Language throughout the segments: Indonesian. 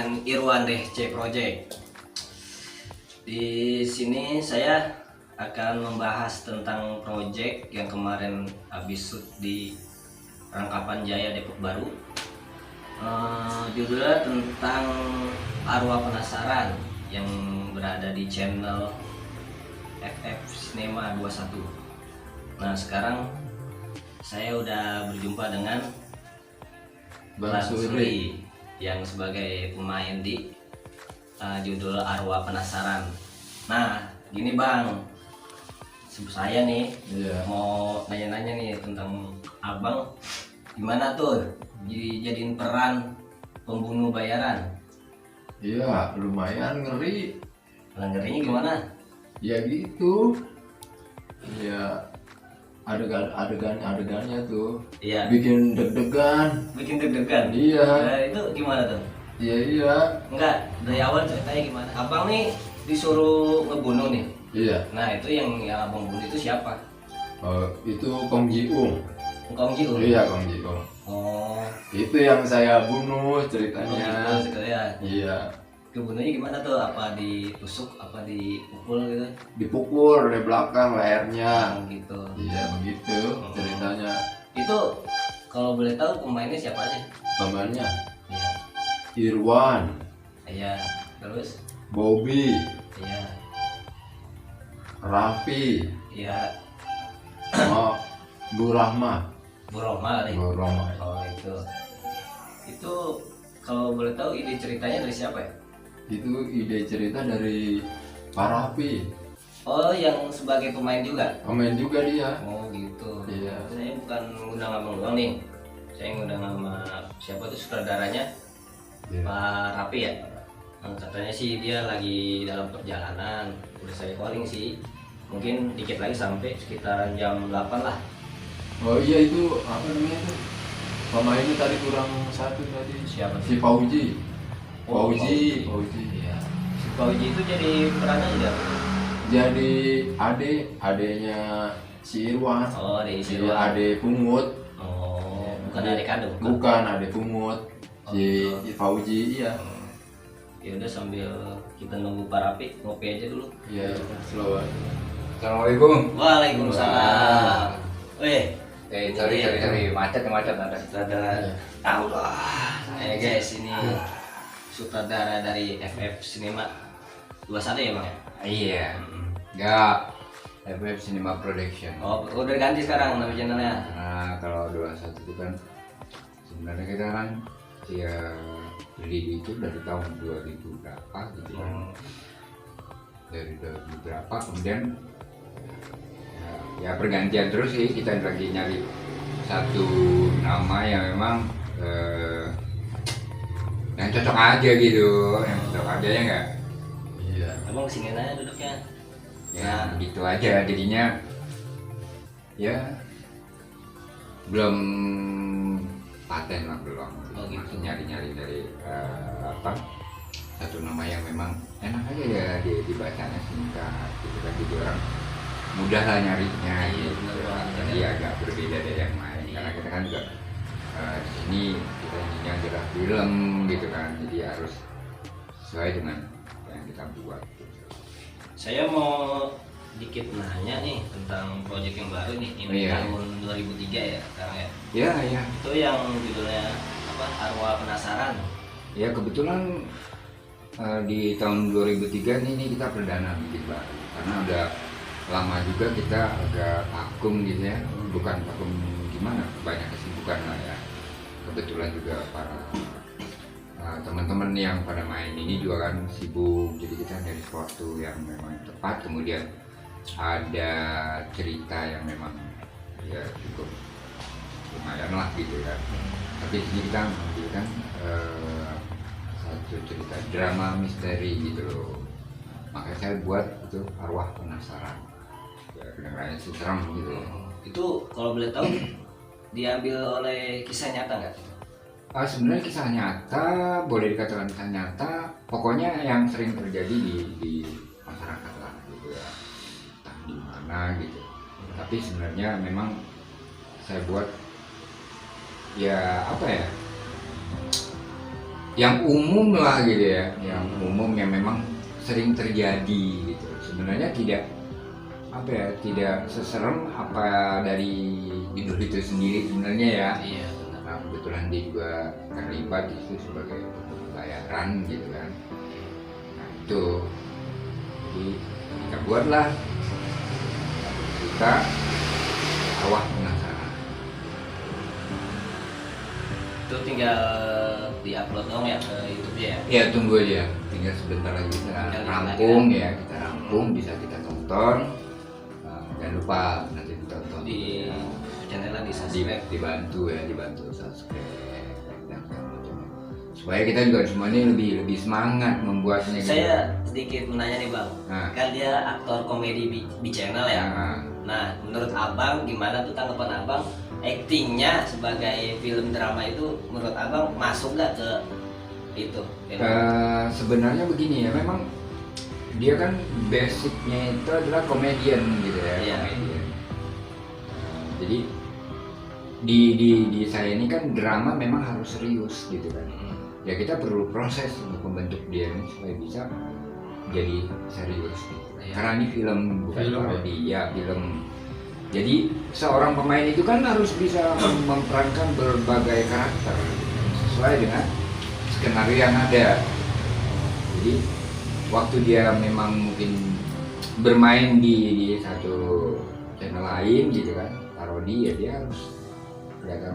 dengan Irwan C Project. Di sini saya akan membahas tentang project yang kemarin habis shoot di Rangkapan Jaya Depok Baru. Judulnya tentang Arwah Penasaran yang berada di channel FF Cinema 21. Nah, sekarang saya udah berjumpa dengan Bang Suri yang sebagai pemain di judul Arwah Penasaran. Nah, gini Bang, saya nih mau nanya-nanya nih tentang Abang, gimana tuh dijadiin peran pembunuh bayaran? Iya, lumayan ngeri. Ngerinya gimana? Ya gitu. Ya adegannya tuh Iya. bikin deg-degan. Bikin deg-degan. Iya. Nah, itu gimana tuh? Iya. Enggak, dari awal ceritanya gimana? Abang nih disuruh ngebunuh nih. Iya. Nah, itu yang abang bunuh itu siapa? Itu Kong Ji-ung. Kong Ji-ung. Iya, Kong Ji-ung. Oh, Itu yang saya bunuh ceritanya. gitu ya. Iya. Kebunuhnya gimana tuh? Apa ditusuk, apa dipukul gitu? Dipukul dari belakang lehernya. Gitu. Iya, begitu ceritanya. Itu kalau boleh tahu pemainnya siapa aja? Pemainnya Iya. Irwan, Iya. Terus? Bobby, Iya. Raffi, Iya. sama Bu Rahma. Bu Roma kali. Bu Rahma. Oh, itu. Itu kalau boleh tahu ide ceritanya dari siapa ya? Itu ide cerita dari Pak Raffi. Oh, yang sebagai pemain juga? Pemain juga dia. Oh, gitu. Iya. Saya bukan ngundang abang doang nih. Saya ngundang sama siapa tuh sutradaranya? Iya. Pak Rapi ya. Nah, katanya sih dia lagi dalam perjalanan. Udah saya calling sih. Mungkin dikit lagi sampai sekitaran jam 8 lah. Oh iya, itu apa namanya tuh? Pemainnya tadi kurang satu tadi. Siapa Si sih? Fauji. Oh, Fauji. Iya. Si Fauji itu jadi perannya juga. Jadi adeknya si Irwan. Oh, ada isi Si adek pungut. Oh, bukan adik kandung. Bukan adek pungut. Si Fauji, iya. Ya udah, sambil kita nunggu Pak Rapi, ngopi aja dulu. Iya, slow. Assalamualaikum. Waalaikumsalam. Weh, Cari macet ada. sutradara tahu lah. Guys, ini sutradara dari FF Cinema 21 ya Bang ya? Iya. Enggak. FF Cinema Production. Oh, udah ganti sekarang nama channelnya. Nah, kalau 21 itu kan sebenarnya kita kan ya berdiri itu dari tahun 2000 berapa gitu kan. Dari 2000 berapa kemudian ya pergantian terus sih, kita lagi nyari satu nama yang memang yang cocok aja gitu, yang cocok aja ya enggak? Iya. Abang kesini aja duduknya. Ya begitu aja jadinya, ya belum paten lah, belum. Oh, gitu. Masih nyari dari satu nama yang memang enak aja ya dibacanya, singkat gitu kan, jadi orang mudah lah nyarinya. Iya, gitu. bener banget. Jadi agak berbeda dari yang lain karena kita kan juga di sini kita ininya adalah film gitu kan, jadi harus sesuai dengan yang kita buat. Saya mau dikit nanya nih tentang proyek yang baru nih. Ini Iya. tahun 2003 ya sekarang ya. Ya. Itu yang judulnya apa? Arwah Penasaran. Ya kebetulan di tahun 2003 ini kita perdana bikin baru karena udah lama juga kita agak vakum gitu ya, bukan vakum gimana, banyak kesibukan lah ya. Kebetulan juga para teman-teman yang pada main ini juga kan sibuk, jadi kita dari sesuatu yang memang tepat, kemudian ada cerita yang memang ya cukup lumayan lah gitu ya. Tapi di sini kita mengambilkan satu cerita drama misteri gitu loh, makanya saya buat itu Arwah Penasaran, ya kedengarannya sih serem gitu. Itu kalau boleh tahu diambil oleh kisah nyata nggak? Sebenarnya kisah nyata, boleh dikatakan kisah nyata, pokoknya yang sering terjadi di masyarakat lah gitu ya, entah di mana gitu. Tapi sebenarnya memang saya buat ya apa ya, yang umum lah gitu ya, yang umum yang memang sering terjadi gitu. Sebenarnya tidak apa ya, tidak seserem apa dari judul itu sendiri sebenarnya ya. Iya benar. Nah, kebetulan dia juga terlibat itu sebagai bayaran gitu kan. Nah itu, jadi kita buatlah cerita Awak Penasaran. Itu tinggal diupload dong ya ke YouTube ya. Ya tunggu aja, tinggal sebentar lagi kita Tinggal rampung ya, kita rampung bisa kita tonton. Jangan lupa nanti ditonton Di ya. channelnya di subscribe. Dibantu ya, dibantu subscribe dan segala macamnya. Supaya kita juga semuanya lebih semangat membuatnya. Gitu. Saya sedikit menanya nih bang, Nah. kan dia aktor komedi di channel ya. Nah, menurut abang gimana tuh tanggapan abang? Aktingnya sebagai film drama itu menurut abang masuk nggak ke itu? Film? Sebenarnya begini ya, memang dia kan basicnya itu adalah komedian gitu ya, Iya. komedian. Jadi di saya ini kan drama memang harus serius gitu kan. Ya kita perlu proses untuk membentuk dia ini supaya bisa jadi serius gitu. Iya. Karena ini film bukan Film, parodi ya, film. Jadi seorang pemain itu kan harus bisa memerankan berbagai karakter sesuai dengan skenario yang ada. Jadi waktu dia memang mungkin bermain di satu channel lain gitu kan, parodi ya dia harus kelihatan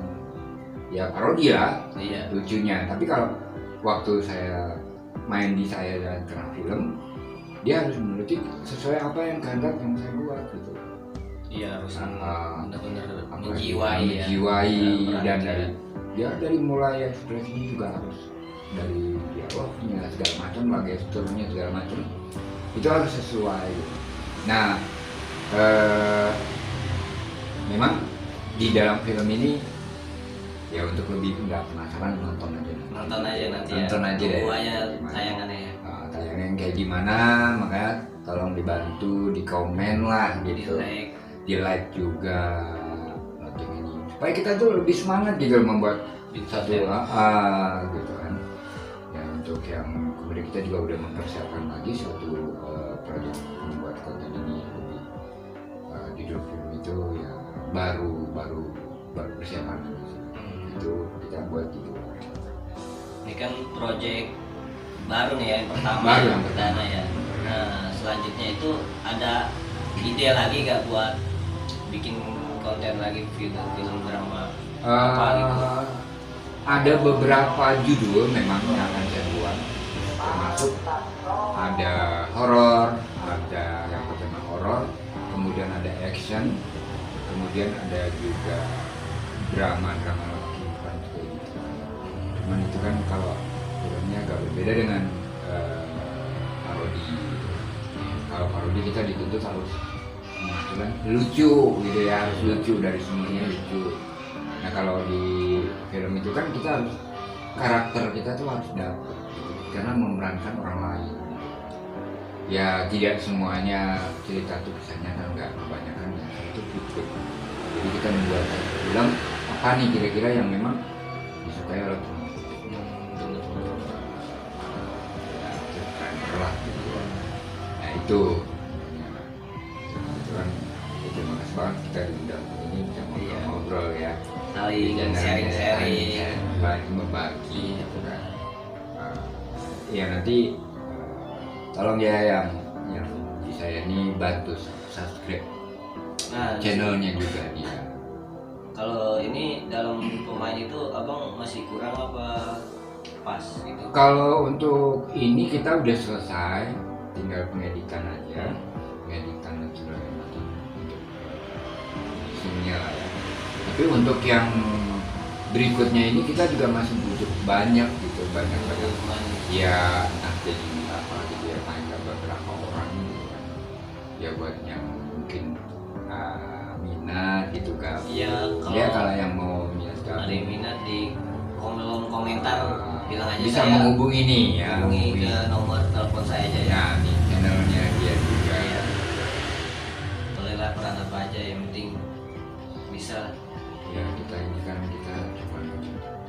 ya parodi lah, Iya. lucunya. Tapi kalau waktu saya main di saya dan kena film, dia harus menuruti sesuai apa yang kehendak yang saya buat gitu. Iya harus benar-benar Apa, menjiwai ya. menjiwai Peran dan dia. dari mulai ekspresinya juga harus, dari dialognya segala macam lah, gesturnya segala macam itu harus sesuai gitu. Nah memang di dalam film ini ya untuk lebih nggak penasaran nonton aja Nonton aja nanti Nonton ya. aja deh. Tunggu aja Gimana? tayangannya ya. Tayangan yang kayak gimana, makanya tolong dibantu di komen lah Di gitu, like. di like juga noting ini supaya kita tuh lebih semangat gitu membuat satu Konten. gitu kan ya. Untuk yang kemudian kita juga udah mempersiapkan lagi suatu proyek membuat konten ini lebih judul film itu ya baru persiapan itu kita buat gitu. Ini kan project baru nih ya, yang pertama Baru yang yang perdana ya. Nah selanjutnya itu ada ide lagi gak buat bikin konten lagi film drama apa gitu? Ada beberapa judul memang yang akan saya buat, termasuk ada horor, ada yang pertama horor, kemudian ada action, kemudian ada juga drama lagi bukan kayak gitu. Cuman itu kan kalau filmnya agak berbeda dengan parodi. Kalau parodi kita dituntut harus menghasilkan lucu gitu ya, harus lucu, dari semuanya lucu. Nah kalau di film itu kan kita harus, karakter kita tuh harus dapat gitu, karena memerankan orang lain. Ya tidak semuanya cerita itu kisah nyata, enggak, kebanyakan yang itu fiktif. Jadi kita membuat satu film apa nih kira-kira yang memang disukai oleh penonton. Ya trailer lah gitu. Nah itu kan, terima kasih banget kita diundang ini bisa ngobrol ya. Saling sharing-sharing. Bagi membagi gitu kan. Ya nanti tolong ya yang di saya ini bantu subscribe Nah channelnya juga dia. kalau ini dalam pemain itu abang masih kurang apa pas gitu? Kalau untuk ini kita udah selesai, tinggal pengeditan aja, pengeditan dan sebagainya untuk isinya lah ya. Tapi untuk yang berikutnya ini kita juga masih butuh banyak gitu, banyak ya, entah jadi apa gitu ya, main beberapa orang gitu kan. Ya buat yang mungkin minat gitu kan. Iya Kalau yang mau minat ada yang minat di kolom komentar bilang aja bisa saya menghubungi nih ya, hubungi ke nomor telepon saya aja ya. ya di channelnya dia juga. Iya. Bolehlah peran apa aja yang penting bisa lah. Ya kita ini kan kita cuma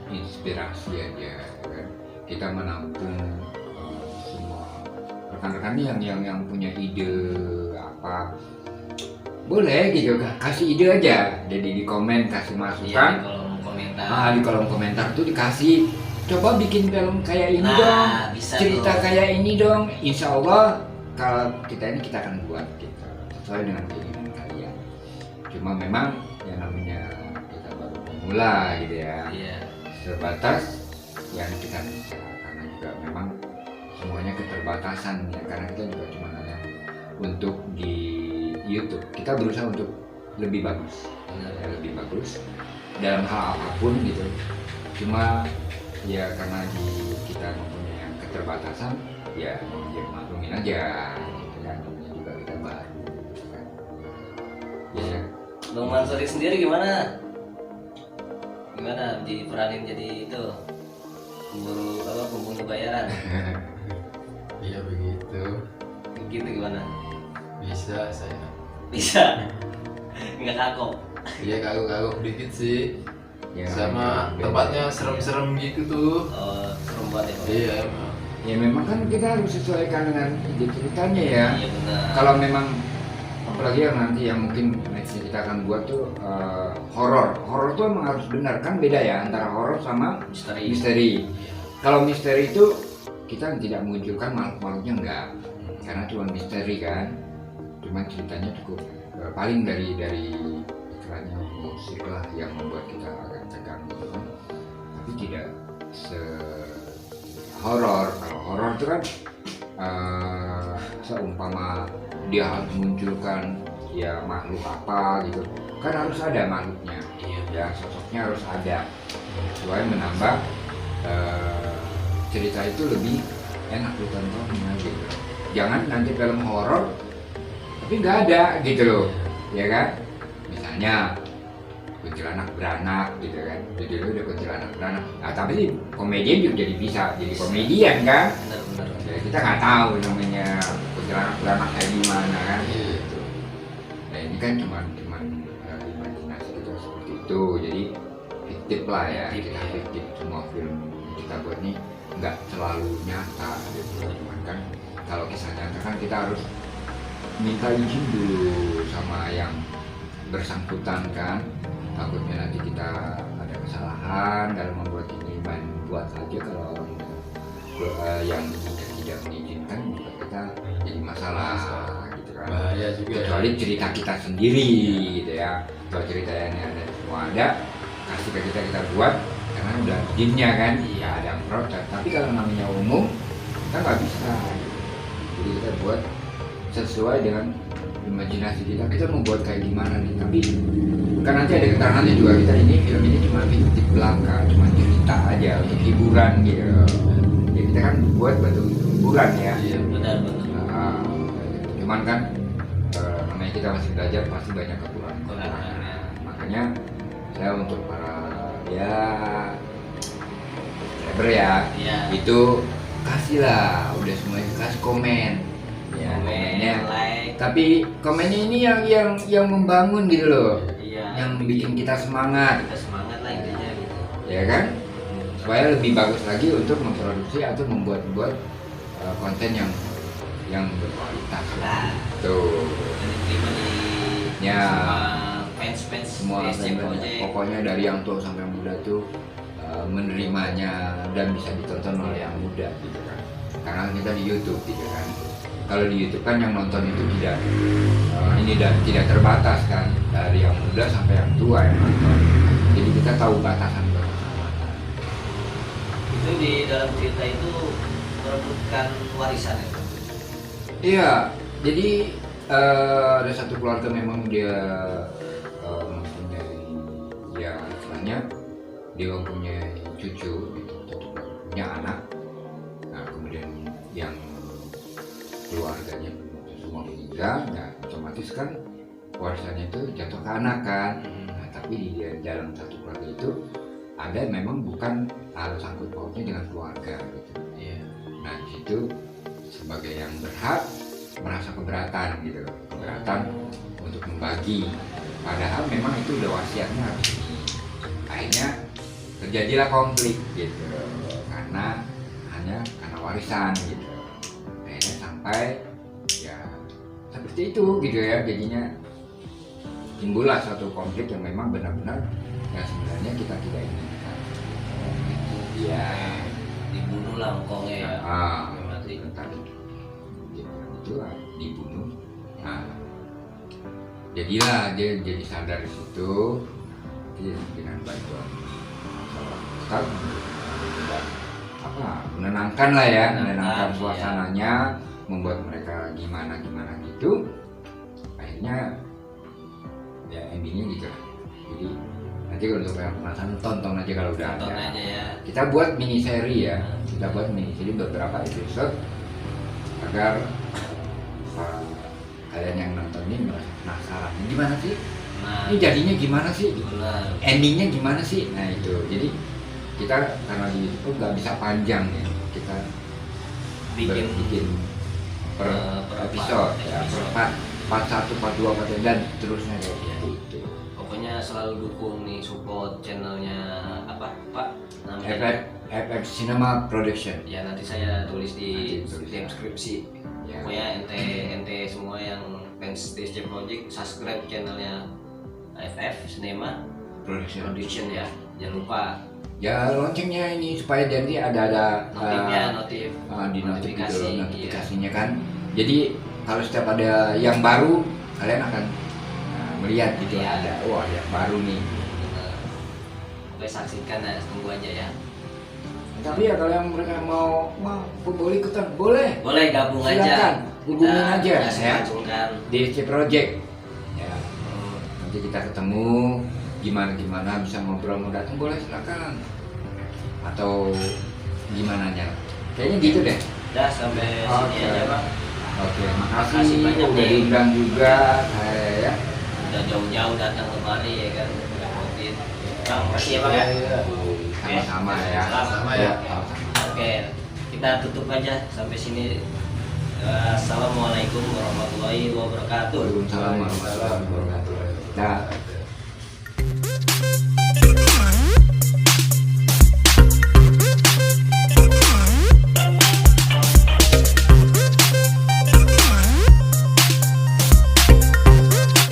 inspirasi aja kan. kita menampung semua rekan-rekan yang punya ide apa, boleh gitu, kasih ide aja. Jadi di komen kasih Iya, masukan. di kolom komentar. Di kolom komentar tuh dikasih, coba bikin film kayak ini Nah, dong, bisa cerita tuh. kayak ini dong. Insya Allah kalau kita akan buat gitu, sesuai dengan keinginan kalian. Cuma memang yang namanya kita baru pemula gitu ya, Iya. terbatas yang kita bisa, karena juga memang semuanya keterbatasan ya, karena kita juga cuma ada untuk di YouTube. Kita berusaha untuk lebih bagus, lebih bagus dalam hal apapun gitu. Cuma ya karena kita mempunyai keterbatasan, ya maklumin aja gitu kan. Namanya juga kita baru gitu kan. Ya. Bang Mansuri sendiri gimana? Gimana diperanin jadi itu pembunuh bayaran? Iya begitu. Gitu gimana? Bisa saya. Bisa? Nggak kagok? Iya kagok-kagok dikit sih. Ya, Sama beda. tempatnya serem-serem gitu tuh. Oh, serem banget ya Bang? Iya emang. Ya memang kan kita harus sesuaikan dengan ide ceritanya ya. Iya benar. Kalau memang apalagi yang nanti yang mungkin next kita akan buat tuh horor tuh emang harus benar, kan beda ya antara horor sama Misteri. misteri. Kalau misteri itu kita tidak menunjukkan makhluk-makhluknya, enggak, karena cuma misteri kan, cuma ceritanya cukup paling dari istilahnya musik lah yang membuat kita agak tegang gitu kan, tapi tidak se horor. Kalau horor itu kan seumpama dia harus munculkan ya makhluk apa gitu, kan harus ada makhluknya, ya sosoknya harus ada supaya menambah cerita itu lebih enak ditontonnya gitu. Jangan nanti film horor tapi nggak ada gitu loh, ya kan? Misalnya kuntilanak beranak gitu kan, judulnya udah kuntilanak beranak. Nah tapi komedian juga jadi bisa jadi komedian kan? Benar-benar. Jadi kita nggak tahu namanya kuntilanak beranak kayak gimana kan? Iya. Gitu. Nah ini kan cuma imajinasi kita seperti itu, jadi fiktif lah ya, Fiktif, kita ya. fiktif. Semua film yang kita buat ini nggak selalu nyata gitu. Cuman kan kalau kisah nyata kan kita harus minta izin dulu sama yang bersangkutan kan, takutnya nanti kita ada kesalahan dalam membuat ini, main buat aja. Kalau yang tidak mengizinkan juga kita jadi masalah gitu kan. Bahaya juga. Kecuali cerita kita sendiri gitu ya, kalau cerita yang ada semua ada, kasih ke kita buat karena udah izinnya kan, iya ada yang protes. Tapi kalau namanya umum kita nggak bisa gitu. Jadi kita buat sesuai dengan imajinasi kita mau buat kayak gimana nih, tapi kan nanti ada keterangannya juga, kita ini film ini cuma fiktif belaka, cuma cerita aja untuk hiburan gitu. Jadi kita kan buat hiburan ya. Iya. Benar-benar. Nah, cuman kan namanya kita masih belajar, pasti banyak kekurangan. Kekurangannya. Makanya saya untuk para ya subscriber ya, Iya. itu kasihlah, udah semuanya kasih komen ya, komennya. Like. Tapi komennya ini yang membangun gitu loh, Iya. yang bikin kita semangat, Kita semangat lah intinya gitu. ya kan? Supaya lebih bagus lagi untuk memproduksi atau membuat konten yang berkualitas. Nah, Tuh. dan diterima di Ya. fans Semua SC fans, Project. pokoknya dari yang tua sampai yang muda tuh menerimanya dan bisa ditonton oleh yang muda gitu kan. Karena kita di YouTube gitu kan. Kalau di YouTube kan yang nonton itu tidak terbatas kan, dari yang muda sampai yang tua yang nonton. Jadi kita tahu batasan. Itu di dalam cerita itu merebutkan warisan ya. Iya, jadi ada satu keluarga memang dia mempunyai, ya istilahnya dia mempunyai cucu gitu, punya anak. Nah kemudian yang keluarganya semua meninggal, nah otomatis kan warisannya itu jatuh ke anak kan. Nah tapi di dalam satu keluarga itu ada memang bukan harus sangkut pautnya dengan keluarga gitu. Iya. Nah di situ sebagai yang berhak merasa keberatan gitu, keberatan untuk membagi, padahal memang itu udah wasiatnya harus ini. Akhirnya terjadilah konflik gitu, karena istilahnya karena warisan gitu. Akhirnya sampai ya seperti itu gitu ya, jadinya timbullah suatu konflik yang memang benar-benar yang sebenarnya kita tidak inginkan. Ya, dibunuh langkongnya ya. Mati. Tentang itu dibunuh. Nah, jadilah dia jadi sadar di situ, dia dengan bantuan Ustaz dan menenangkan lah ya, menenangkan suasananya, membuat mereka gimana gitu. Akhirnya ya endingnya gitu lah. Jadi nanti kalau untuk yang penasaran tonton aja kalau udah Tonton ada. aja ya. Kita buat mini seri ya, kita buat mini seri beberapa episode agar kalian yang nonton ini merasa penasaran. Ini gimana sih? Nah, Ini jadinya gimana sih? benar. Endingnya gimana sih? Nah itu. Jadi kita karena di YouTube nggak bisa panjang ya. Kita bikin per episode ya, per part 1, part 2, part 3 dan seterusnya kayak gitu. Pokoknya selalu dukung nih, support channelnya apa Pak namanya? FF Cinema Production. Ya nanti saya tulis di Nanti tulis. deskripsi. Ya. Pokoknya ente semua yang fans TSC Project subscribe channelnya FF Cinema Production ya. Jangan lupa Ya loncengnya ini supaya jadi ada notifnya, notif di notifikasi, notifikasinya kan. Jadi kalau setiap ada yang baru kalian akan melihat gitu Iya. ada wah yang baru nih. Bener. Oke, saksikan ya, tunggu aja ya. Tapi ya kalau yang mereka mau boleh ikutan boleh. Boleh gabung Silakan, aja. hubungin Kita aja, kasih ya. gabungkan. DSC Project. Ya, Hmm, nanti kita ketemu gimana bisa ngobrol mau datang boleh silakan. Atau gimana nya? Kayaknya gitu deh. Udah sampai sini Oke. aja Bang. Oke, Makasih makasih banyak udah nih. diundang juga ya. Udah jauh-jauh datang kemari ya kan. Repotin. Bang, makasih ya Bang ya. Sama-sama ya. Sama-sama Ya, ya. sama-sama. Oke, kita tutup aja sampai sini. Assalamualaikum warahmatullahi wabarakatuh. Waalaikumsalam warahmatullahi wabarakatuh. Nah,